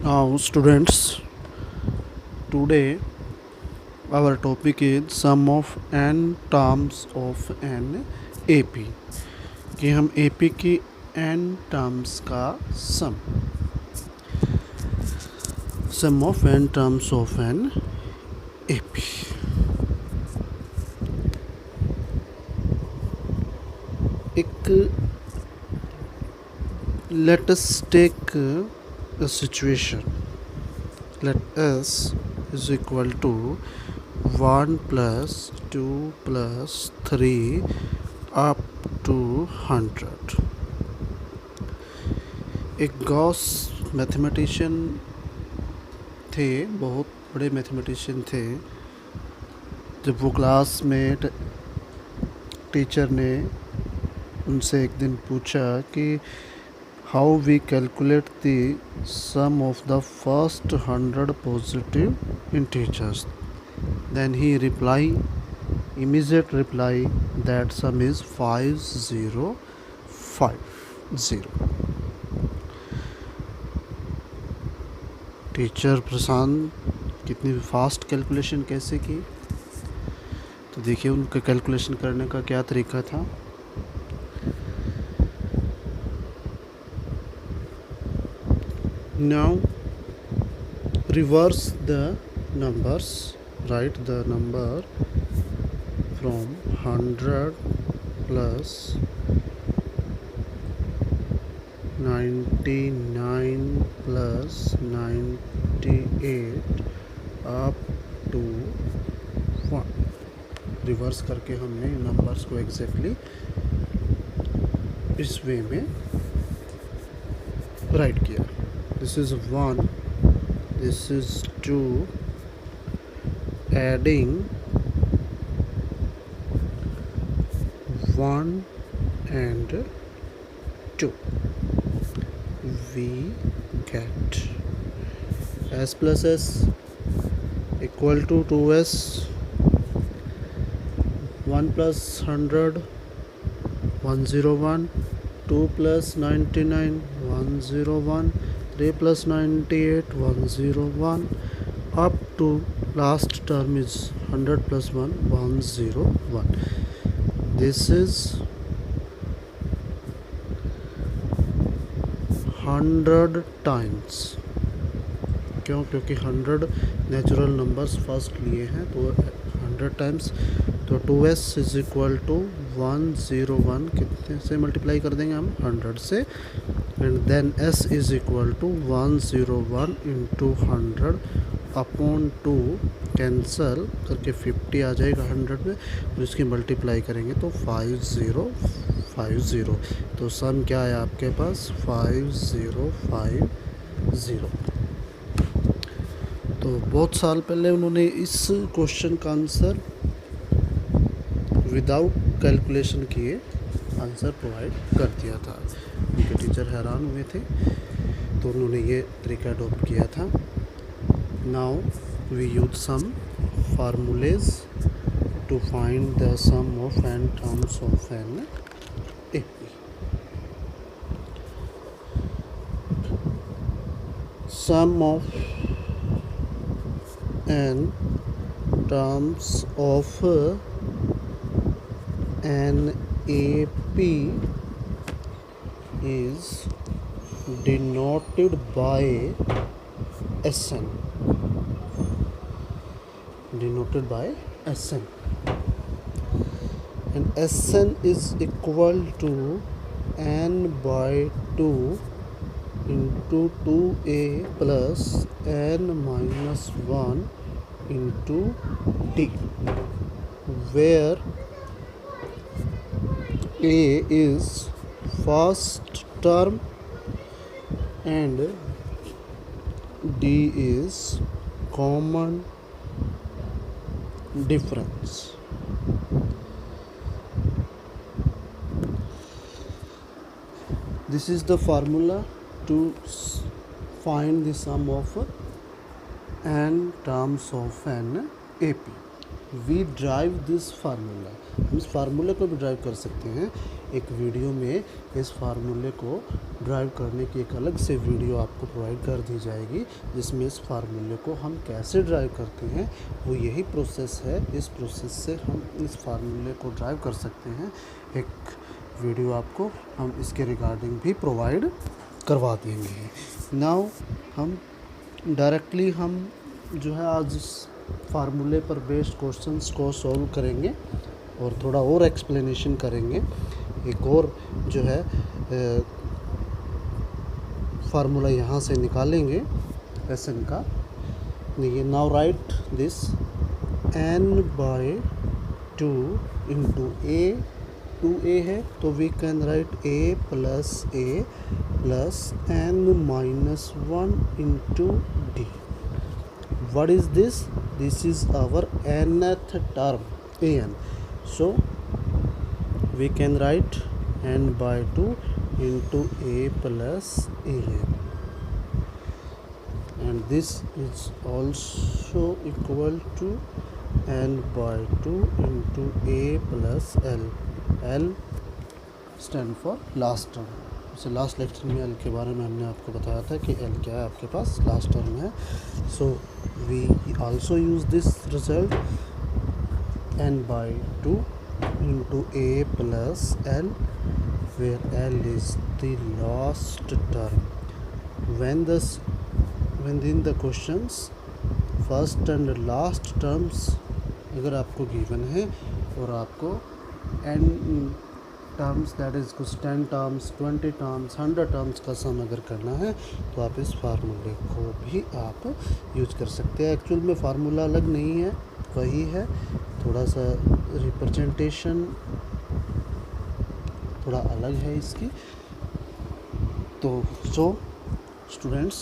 Now, students, today our topic is sum of n terms of an AP कि हम AP की n terms का sum of n terms of an AP. Let us take a situation. Let s is equal to 1 plus 2 plus 3 up to 100. एक Gauss mathematician थे, बहुत बड़े mathematician थे। जब वो क्लास में टीचर ने उनसे एक दिन पूछा कि how we calculate the sum of the first 100 positive integers, then he immediate reply that sum is 5050. Teacher Prashant कितनी फास्ट कैलकुलेशन कैसे की, तो देखिए उनका कैलकुलेशन करने का क्या तरीका था। Now reverse the numbers, write the number from 100 plus 99 plus 98 up to 1. Reverse करके हमने नंबर्स को एग्जैक्टली इस वे में राइट किया। This is 1, this is 2, adding 1 and 2, we get s plus s equal to 2s, 1 plus 100 101, 2 plus 99 101, 3 plus 98 101, up to last term is 100 plus 1 101. This is 100 times. क्यों? क्योंकि 100 natural numbers first लिए हैं, तो 100 times, तो 2s is equal to 101 कितने से multiply कर देंगे हम? 100 से, and then s is equal to 101 into 100 upon 2, cancel करके 50 आ जाएगा 100 में, तो इसकी मल्टीप्लाई करेंगे तो 5050। तो सम क्या है आपके पास? 5050। तो बहुत साल पहले उन्होंने इस क्वेश्चन का आंसर विदाउट कैलकुलेशन किए आंसर प्रोवाइड कर दिया था। उनके टीचर हैरान हुए थे, तो उन्होंने ये तरीका अडोप्ट किया था। Now we use some formulae to find the sum of n terms of an AP. Sum of n terms of an AP is denoted by SN. Denoted by SN. And SN is equal to n by 2 into 2a plus n minus 1 into t, where A is first term and D is common difference. This is the formula to find the sum of n terms of an AP. We drive this formula, हम इस फार्मूले को भी drive कर सकते हैं। एक video में इस फार्मूले को ड्राइव करने की एक अलग से वीडियो आपको प्रोवाइड कर दी जाएगी, जिसमें इस फार्मूले को हम कैसे ड्राइव करते हैं वो यही प्रोसेस है। इस प्रोसेस से हम इस फार्मूले को ड्राइव कर सकते हैं। एक वीडियो आपको हम इसके रिगार्डिंग भी प्रोवाइड करवा देंगे। नाउ हम डायरेक्टली हम जो है आज इस फार्मूले पर बेस्ड क्वेश्चंस को सॉल्व करेंगे और थोड़ा और एक्सप्लेनेशन करेंगे। एक और जो है फार्मूला यहाँ से निकालेंगे एसन का। देखिए, now write this n/2 into a, 2a है तो we can write a plus n-1 into d। What is this? This is our nth term an. So we can write n/2 into a plus an, and this is also equal to n/2 into a plus l. L stand for last term। जैसे last lecture में L के बारे में हमने आपको बताया था कि एल क्या है, आपके पास लास्ट टर्म है। So we also use this result n/2 into a plus l, where l is the last term. when in the questions first and last terms अगर आपको गिवन है और आपको n टर्म्स दैट इज कुछ 10 terms, 20 terms, 100 terms का सम अगर करना है तो आप इस फार्मूले को भी आप यूज कर सकते हैं। एक्चुअल में फार्मूला अलग नहीं है, वही है, थोड़ा सा रिप्रेजेंटेशन थोड़ा अलग है इसकी। तो so students,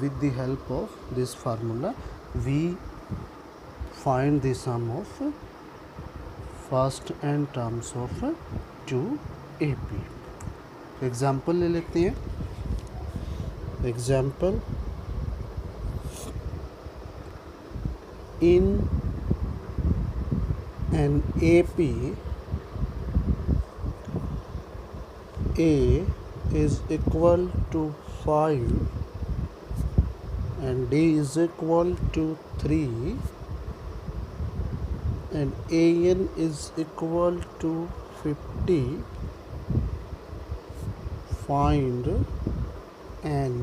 with the help of this formula we find the sum of first n terms of 2ap। Example ले लेते हैं। Example, in an AP a is equal to 5 and d is equal to 3 and an is equal to 50, find n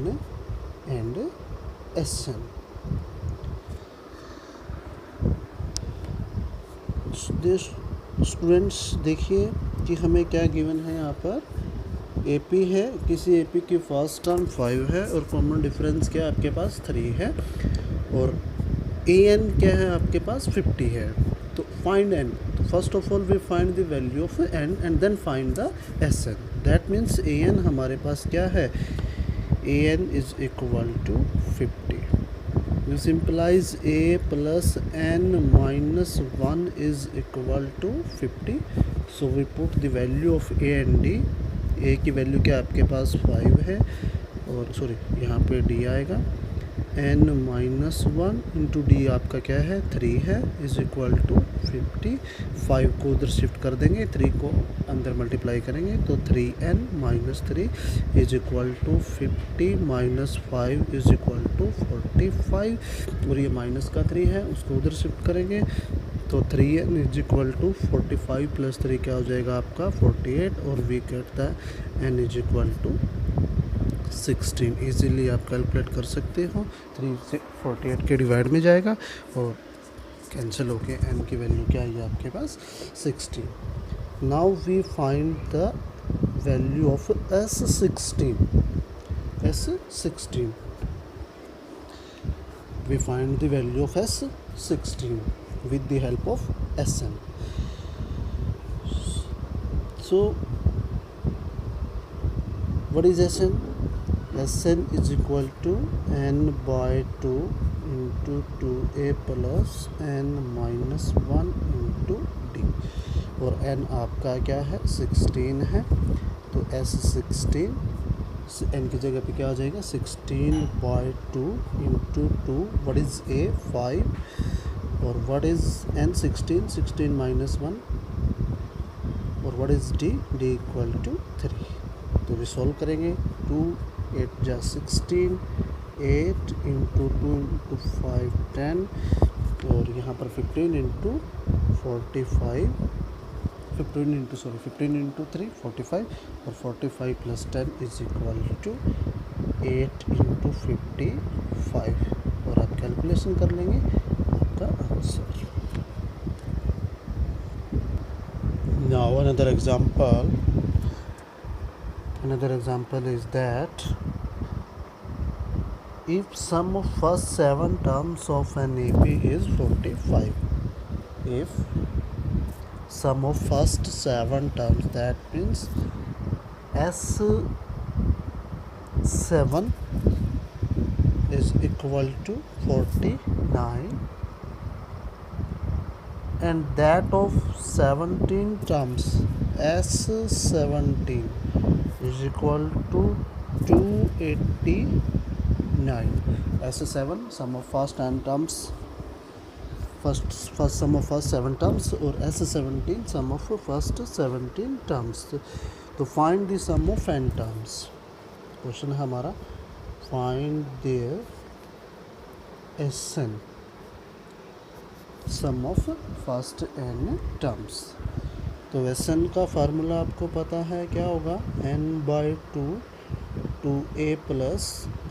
and sn। Students देखिए कि हमें क्या given है यहाँ पर। AP है, किसी AP की फर्स्ट टर्म 5 है और कॉमन डिफरेंस क्या है आपके पास 3 है, और AN क्या है आपके पास 50 है। तो फाइंड n, तो first of all we find the value of n and then find the SN। That means AN हमारे पास क्या है, AN is equal to 50। This implies a plus n-1 is equal to 50। So we put the value of a and d। A की value क्या आपके पास 5 है, और sorry यहाँ पे डी आएगा, n-1 इंटू डी आपका क्या है 3 है, इज इक्वल टू 50। 5 को उधर शिफ्ट कर देंगे, 3 को अंदर मल्टीप्लाई करेंगे तो 3n-3 is equal to 50 minus 5 is equal to 45, और ये माइनस का 3 है उसको उधर शिफ्ट करेंगे तो 3n is equal to 45 plus 3 क्या हो जाएगा आपका 48, और we get the n is equal to 16। Easily आप कैलकुलेट कर सकते हो, 3 से 48 के डिवाइड में जाएगा और कैंसिल होके n की वैल्यू क्या है आपके पास 16। Now we find the value of S16। We find the value of S16 with the help of SN। So what is SN? SN is equal to n/2 into 2a plus n-1 into d, और n आपका क्या है 16 है, तो S16 n की जगह पे क्या हो जाएगा 16/2 into 2, what is a 5 और व्हाट इज़ n 16, 16 माइनस 1, और what is d, d equal to 3। तो रिसॉल्व करेंगे, 2 8 जा 16, 8 इंटू 2 इंटू 5 10, और यहाँ पर 15 इंटू 45, 15 इंटू 3 45, और 45 plus 10 is equal to 8 into 55, और आप कैलकुलेशन कर लेंगे आपका answer. Now another example is that if sum of first 7 terms of an AP is 45, if sum of first 7 terms, that means S7 is equal to 49, and that of 17 terms, S17 is equal to 289. S7 sum of first n terms, first sum of first 7 terms, और S17 sum of first 17 terms. तो find the sum of n terms. Question है हमारा find their SN sum of first n terms. तो SN का formula आपको पता है क्या होगा, n/2 2a plus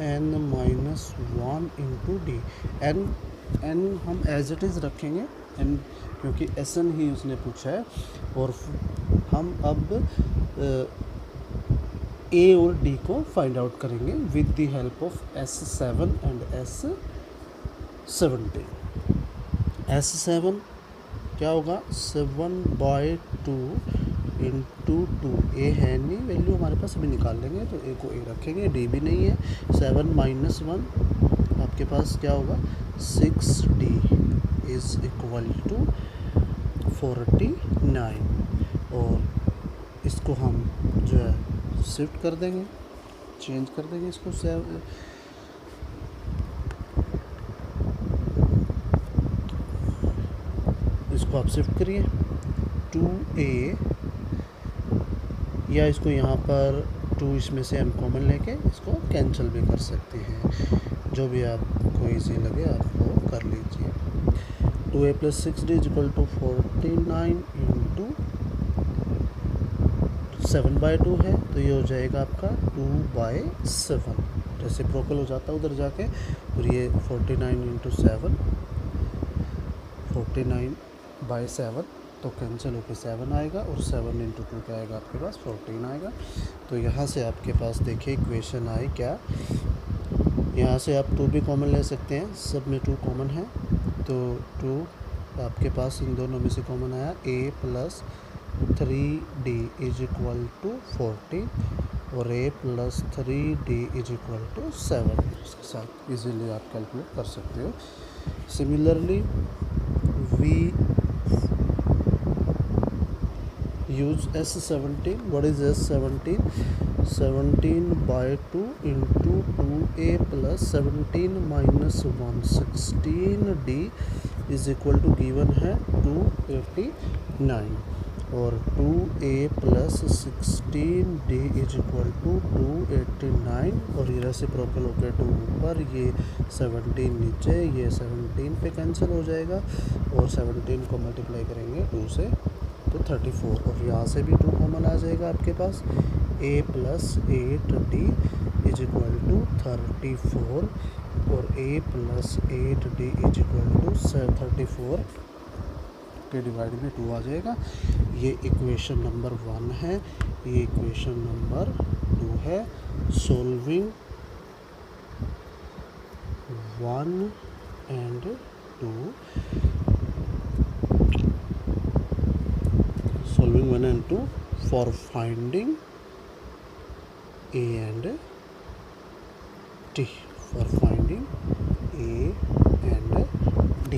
n minus 1 into d. n हम एज इट इज़ रखेंगे, n क्योंकि SN ही उसने पूछा है, और हम अब a और d को फाइंड आउट करेंगे with the help of S7 and S17। S7 क्या होगा, 7/2 इंटू 2, ए है नहीं वैल्यू हमारे पास, अभी निकाल लेंगे, तो ए को ए रखेंगे, डी भी नहीं है। 7 माइनस 1 आपके पास क्या होगा, 6d इज़ इक्वल टू 49, और इसको हम जो है शिफ्ट कर देंगे, चेंज कर देंगे इसको। इसको आप शिफ्ट करिए 2a, या इसको यहाँ पर 2 इसमें से हम कॉमन लेके इसको कैंसिल भी कर सकते हैं, जो भी आपको इजी लगे आप वो कर लीजिए। 2a plus 6d is equal to 49 into 7/2 है, तो ये हो जाएगा आपका 2/7, रेसिप्रोकल हो जाता है उधर जाके, और ये 49 इंटू 7, 49/7, तो कैंसिल होकर 7 आएगा, और 7 इंटू 2 क्या आएगा आपके पास, 14 आएगा। तो यहाँ से आपके पास देखिए इक्वेशन आई क्या, यहाँ से आप 2 भी कॉमन ले सकते हैं, सब में 2 कॉमन है, तो 2 आपके पास इन दोनों में से कॉमन आया, a plus 3d is equal to 40, और a plus 3d is equal to 7, इसके साथ इजीली आप कैलकुलेट कर सकते हो। Similarly we use S17. What is S17? 17/2 into 2a plus 17 minus 1, 16d is equal to given है 289, और 2a plus 16d is equal to 289, और ये रेसिप्रोकल होकर 2 ऊपर, ये 17 नीचे, ये 17 पे कैंसिल हो जाएगा, और 17 को मल्टीप्लाई करेंगे 2 से तो 34, और यहाँ से भी 2 कॉमन आ जाएगा आपके पास, a plus 8d is equal to 34, और a plus 8d is equal to 34 के डिवाइड में 2 आ जाएगा। ये इक्वेशन नंबर 1 है, ये इक्वेशन नंबर 2 है। Solving 1 and 2, solving 1 and 2 for finding a and d, for finding a and d,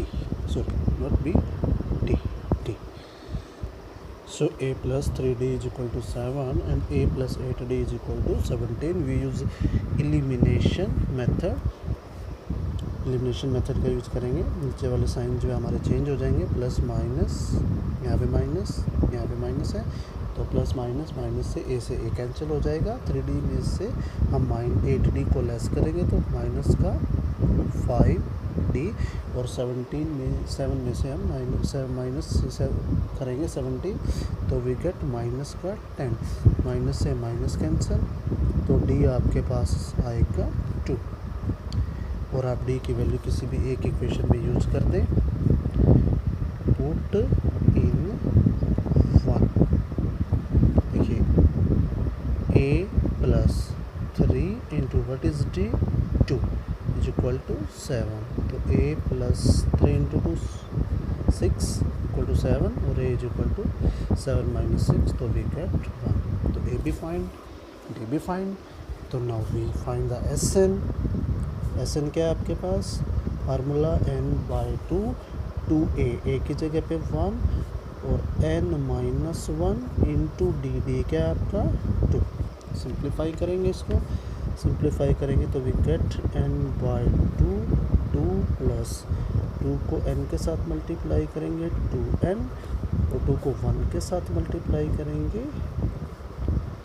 sorry not b, d, d. So a plus 3d is equal to 7 and a plus 8d is equal to 17. We use elimination method. Elimination method का use करेंगे। नीचे वाले sign जो है हमारे change हो जाएंगे, plus minus, यहाँ पे माइनस, यहाँ पे माइनस है, तो प्लस माइनस, माइनस से ए कैंसिल हो जाएगा। 3D में से हम 8D को लेस करेंगे तो माइनस का 5D, और 7 में से हम माइनस करेंगे 70, तो वी गेट माइनस का 10। माइनस से माइनस कैंसिल, तो D आपके पास आएगा 2, और आप D की वैल्यू किसी भी एक इक्वेशन में यूज़ कर दें। पुट इन 1, देखिए a plus 3 into what is D 2 is equal to 7, तो a plus 3 into 2 6 equal to 7, और a is equal to 7 minus 6, तो वी गेट 1। तो a भी फाइंड, d भी फाइंड, तो now we find the SN क्या है आपके पास, फार्मूला n/2 2a की जगह पे 1, और n-1 इंटू डी क्या है आपका 2। सिंप्लीफाई करेंगे, इसको सिंप्लीफाई करेंगे तो वी गेट n/2 2 प्लस 2 को n के साथ मल्टीप्लाई करेंगे 2n, और 2 को 1 के साथ मल्टीप्लाई करेंगे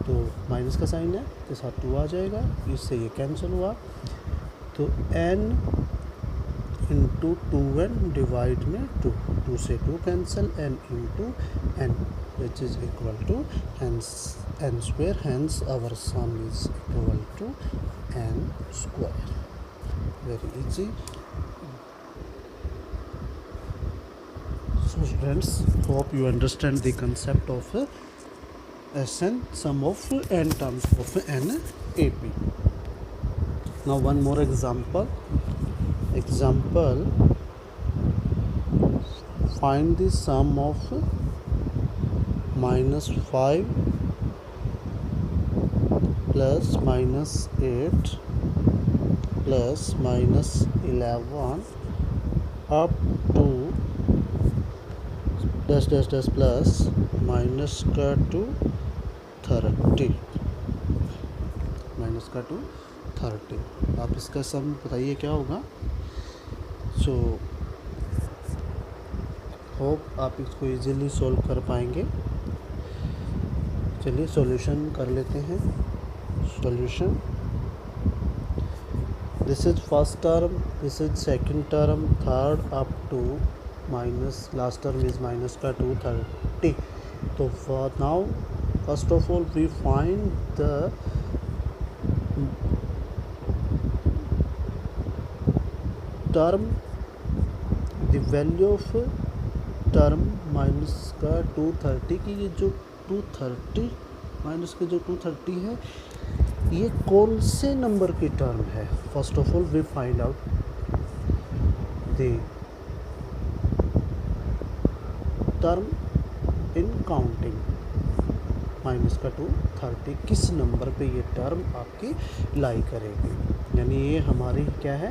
तो माइनस का साइन है के साथ 2 आ जाएगा, इससे ये कैंसिल हुआ। तो n इंटू 2n डिवाइड में 2 से 2 cancel, n into n which is equal to n square, hence our sum is equal to n square. Very easy. So friends, hope you understand the concept of SN, sum of n terms of n AP. Now one more example. Find the sum of -5 plus -8 plus -11 up to dash plus -2 30, -2 30। आप इसका सम बताइए क्या होगा। So hope आप इसको easily solve कर पाएंगे। चलिए सॉल्यूशन कर लेते हैं। Solution, this is first term, this is second term, third up to minus, last term is -2 30। तो for now first of all we find the term, the value of term -230 की, ये जो 230 माइनस के जो 230 है ये कौन से नंबर की टर्म है। First of all we find out the term in counting, -230 किस नंबर पे ये टर्म आपकी लाई करेगी, यानी ये हमारी क्या है,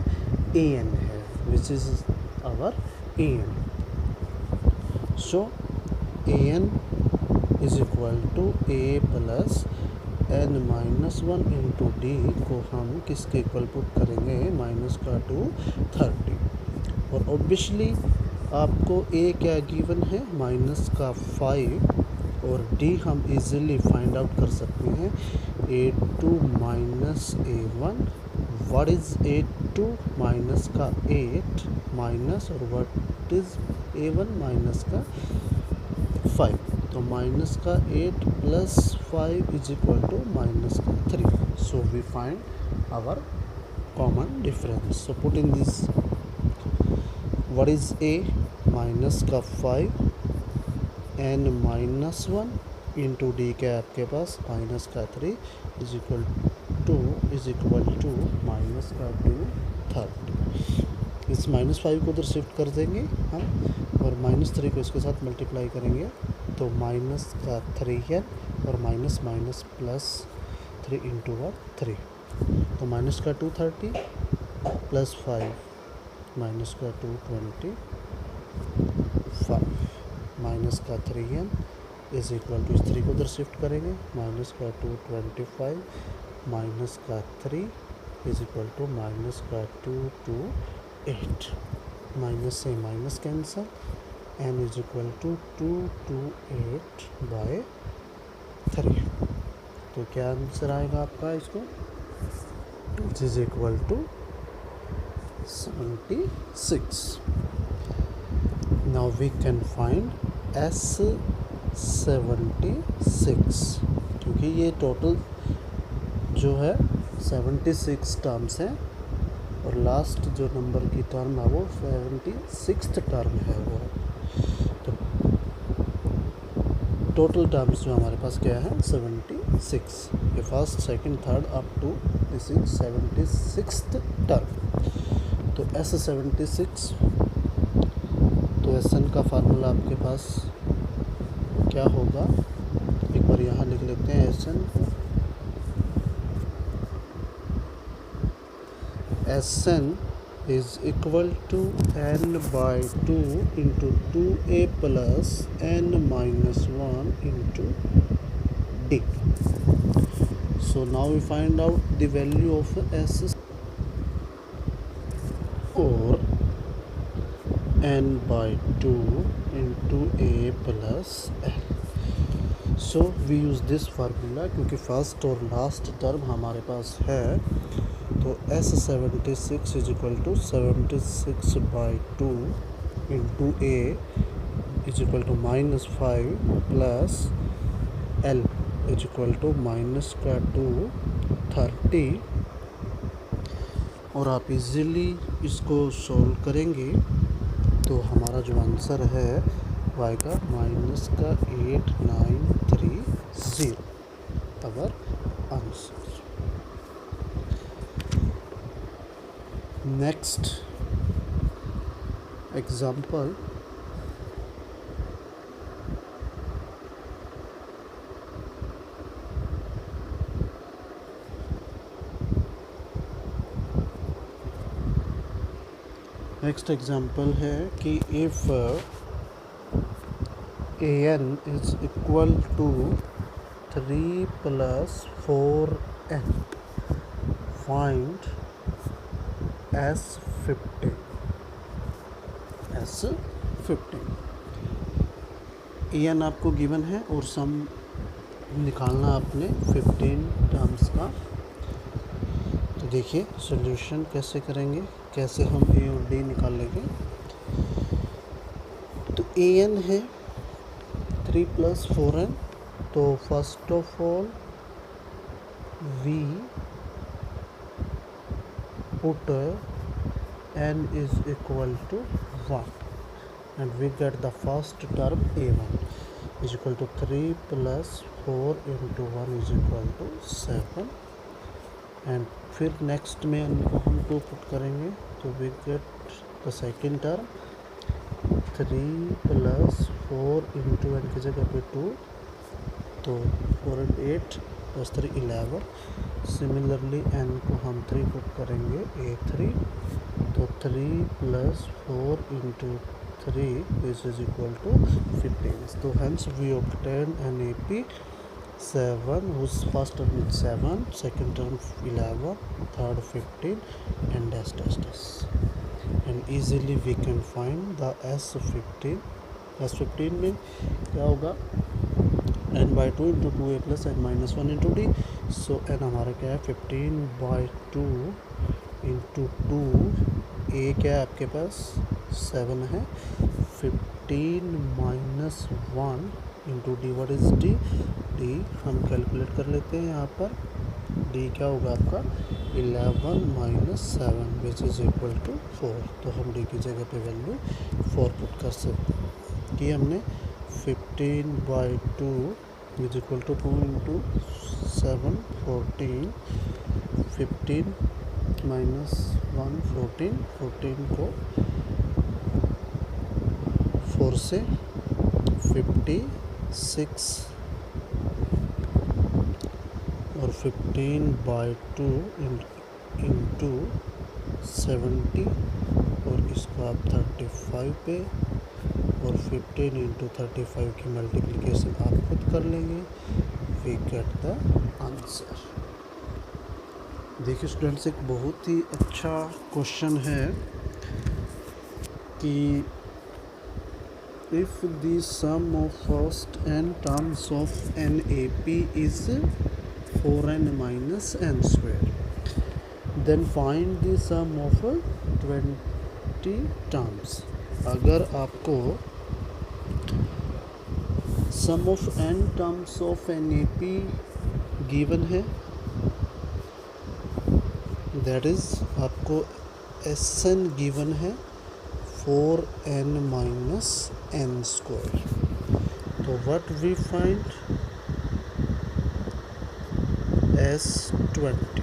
an है, which is our an। So an is equal to a plus n-1 into d को हम किसके इक्वल पुट करेंगे, -230। और ऑब्वियसली आपको a क्या गिवन है, -5, और d हम इजीली फाइंड आउट कर सकते हैं, a2 minus a1। What is a2 minus का 8 माइनस, और व्हाट इज़ a1 माइनस का 5, तो माइनस का 8 plus 5 is equal to -3। So we find our common difference. So put in this, what is a, minus का 5 n-1 into D क्या है आपके पास, -3 is equal to -230। इस -5 को उधर शिफ्ट कर देंगे हम, और -3 को इसके साथ मल्टीप्लाई करेंगे तो -3n, और माइनस प्लस 3 इंटू 3, तो -230 plus 5 -225 -3n is equal to, इस 3 को उधर शिफ्ट करेंगे, -225 -3 इज इक्वल टू -225। 8, माइनस से minus cancel, n is equal to 228/3। तो क्या आंसर आएगा आपका इसको, which is equal to 76। Now we can find S76, क्योंकि ये टोटल जो है 76 टर्म्स हैं और लास्ट जो नंबर की टर्म है वो 76th टर्म है वो। तो टोटल टर्म्स जो हमारे पास क्या है 76, ये first second third up to this is 76th term. तो S76, तो SN का फार्मूला आपके पास क्या होगा, एक बार यहाँ लिख लेते हैं SN को। SN is equal to n/2 into 2a plus n minus 1 into d. So now we find out the value of S or n/2 into a plus l. So we use this formula क्योंकि first और last term हमारे पास है। तो S76 is equal to 76/2 into a is equal to -5 plus l is equal to -2 30। और आप easily इसको solve करेंगे तो हमारा जो आंसर है वो आएगा -8930 अवर आंसर। नेक्स्ट एग्जाम्पल, है कि if an is equal to 3 + 4n, find S15। an आपको गिवन है और सम निकालना आपने 15 टर्म्स का। तो देखिए सॉल्यूशन कैसे करेंगे, कैसे हम a और d निकाल लेंगे। तो an है 3 + 4n, तो first of all we put n is equal to 1 and we get the first term a1 is equal to 3 + 4 into 1 is equal to 7 and फिर नेक्स्ट में n को हम 2 पुट करेंगे तो we get the second term 3 + 4 into n की जगह पे 2, तो 4 and 8 + 3 11। सिमिलरली n को हम 3 पुट करेंगे a3, तो 3 + 4 into 3 this is equal to 15। तो hence we obtain an AP 7 whose first term is 7, second term 11, third 15 and dash dash dash, and easily we can find the S15 में क्या होगा n/2 into 2a plus n minus 1 into d। सो n हमारा क्या है 15/2 into 2, a क्या है आपके पास 7 है, 15 - 1 into d, what is d, d हम कैलकुलेट कर लेते हैं यहाँ पर। d क्या होगा आपका 11 - 7 विच इज़ इक्वल टू 4। तो हम d की जगह पे वैल्यू 4 पुट कर सकते कि हमने 15/2 इज इक्वल टू 2 into 7 14, 15 - 1 14, 14 को 4 से 56 और 15/2 इंटू 70 और इसको आप 35 पे और 15 into 35 की मल्टीप्लिकेशन आप खुद कर लेंगे, वी गेट द आंसर। देखिए स्टूडेंट्स, एक बहुत ही अच्छा क्वेश्चन है कि if the sum of first n terms of an AP is 4n minus n square, then find the sum of 20 terms. अगर आपको sum of n terms of an AP given है, that is आपको Sn given है 4n minus n square. तो what we find? S20.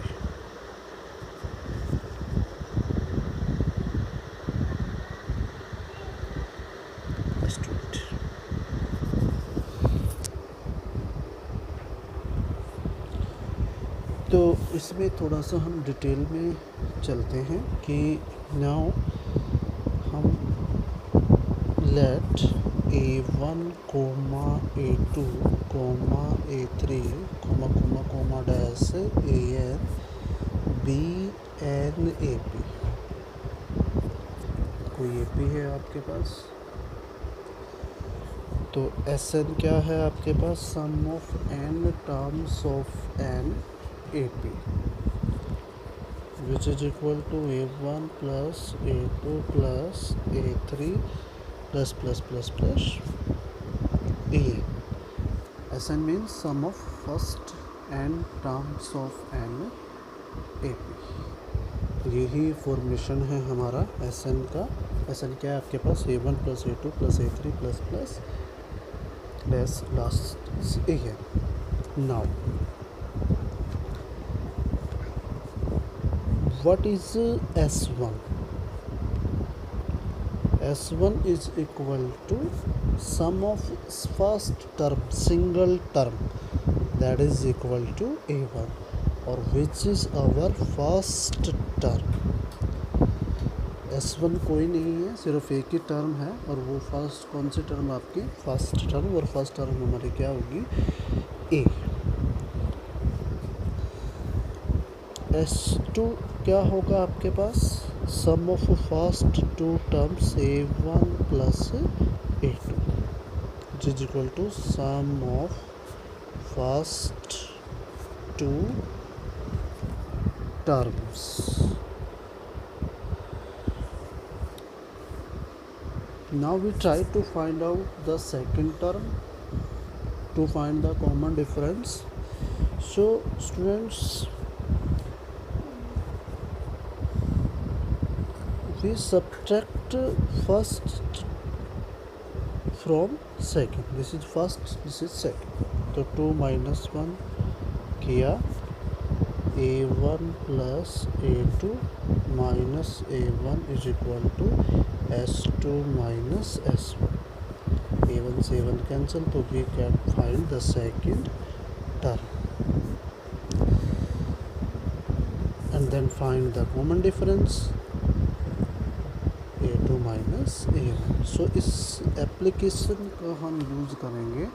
S20. तो इसमें थोड़ा सा हम डिटेल में चलते हैं कि नाउ हम let A1, A2, A3, dash AN BN AP. कोई AP है आपके पास, तो Sn क्या है आपके पास? Sum of n terms of n AP which is equal to A1 plus A2 plus A3 plus A. Sn means sum of first n terms of n AP. यही formation है हमारा Sn का. Sn क्या है आपके पास? A1 plus A2 plus A3 plus dash last A है. Now what is S1? S1 is equal to sum of first term, single term, that is equal to A1, or which is our first term. S1 कोई नहीं है, सिर्फ एक ही term है, और वो first कौन सी टर्म? आपकी फर्स्ट टर्म, और फर्स्ट टर्म हमारी क्या होगी? A. S2 क्या होगा आपके पास? Sum of first two terms A1 plus A2 which is equal to sum of first two terms. Now we try to find out the second term to find the common difference. So students, we subtract first from second. This is first, this is second. तो 2 minus 1 किया, A1 plus A2 minus A1 is equal to S2 minus S1. A1 से A1 cancel, तो we can find the second term and then find the common difference A2 minus A1. सो इस application का हम use करेंगे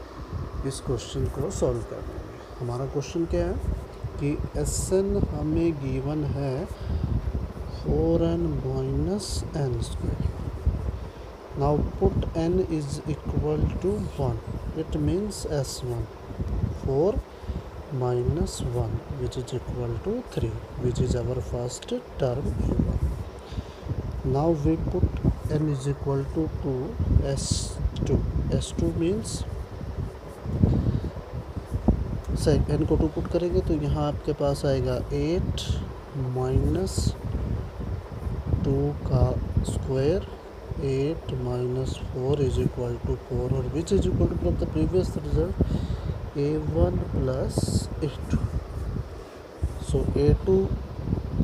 इस question को solve करने में. हमारा क्वेश्चन क्या है कि Sn हमें गिवन है 4n minus n square. Now put n is equal to 1. It means S1 4 minus 1 which is equal to 3, which is our first term A1. Now we put n is equal to 2 S2. S2 means n को 2 put करेंगे तो यहाँ आपके पास आएगा 8 minus 2 का square, 8 minus 4 is equal to 4, और which is equal to from the previous result A1 plus A2. So A2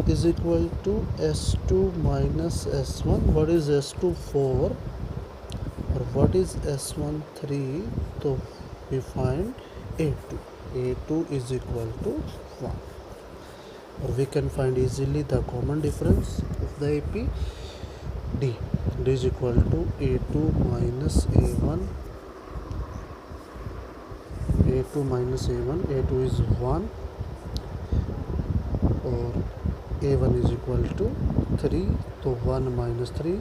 is equal to S2 minus S1. What is S2? 4, or what is S1? 3. So we find A2. A2 is equal to 1, or we can find easily the common difference of the AP. D is equal to A2 minus A1. A2 minus A1. A2 is 1, और A1 is equal to 3. तो 1 minus 3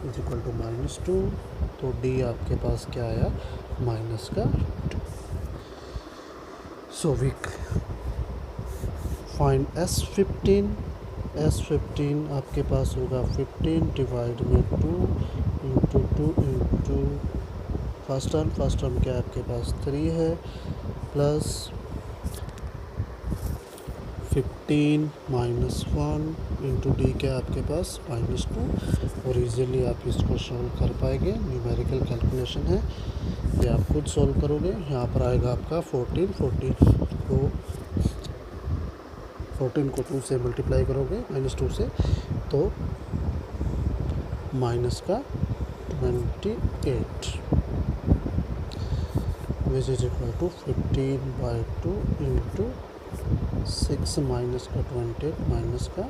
is equal to -2, तो d आपके पास क्या आया, -2। सो we find S15 आपके पास होगा 15 divide में 2 into first term क्या आपके पास 3 है, प्लस 15 -1 इंटू डी क्या आपके पास -2। और इजीली आप इसको सॉल्व कर पाएंगे, न्यूमेरिकल कैलकुलेशन है, ये आप खुद सॉल्व करोगे। यहाँ पर आएगा आपका 14 को 2 से मल्टीप्लाई करोगे -2 से, तो -28 which is equal to 15/2 into 6 -28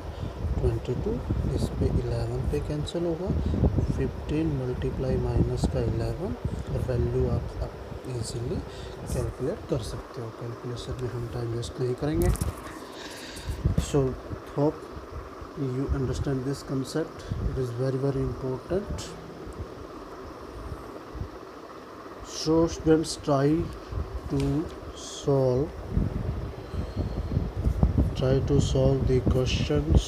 इस पे 11 पे कैंसिल होगा, 15 मल्टीप्लाई -11, और वैल्यू आप इजीली कैलकुलेट कर सकते हो। कैलकुलेशन में हम टाइम वेस्ट नहीं करेंगे। So hope you understand this concept. It is very important. So students, try to solve the questions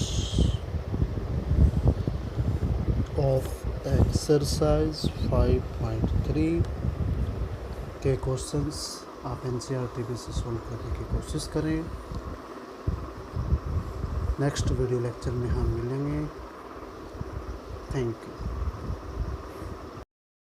of exercise 5.3 के क्वेश्चंस आप NCERT से सॉल्व करने की कोशिश करें। नेक्स्ट वीडियो लेक्चर में हम मिलेंगे। Thank you.